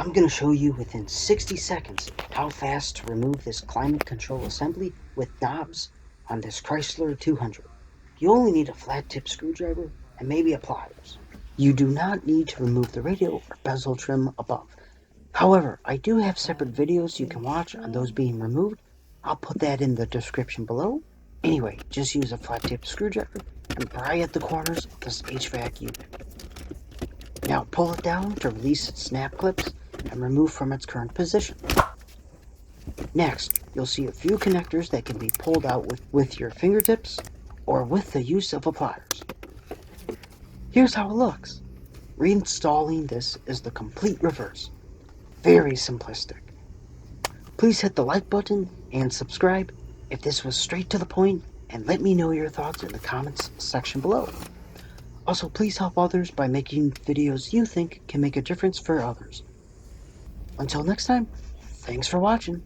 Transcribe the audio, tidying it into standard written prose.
I'm going to show you within 60 seconds how fast to remove this climate control assembly with knobs on this Chrysler 200. You only need a flat tip screwdriver and maybe a pliers. You do not need to remove the radio or bezel trim above. However, I do have separate videos you can watch on those being removed. I'll put that in the description below. Anyway, just use a flat tip screwdriver and pry at the corners of this HVAC unit. Now pull it down to release its snap clips and remove from its current position. Next, you'll see a few connectors that can be pulled out with your fingertips or with the use of a pliers. Here's how it looks. Reinstalling this is the complete reverse. Very simplistic. Please hit the like button and subscribe if this was straight to the point, and let me know your thoughts in the comments section below. Also, please help others by making videos you think can make a difference for others. Until next time, thanks for watching.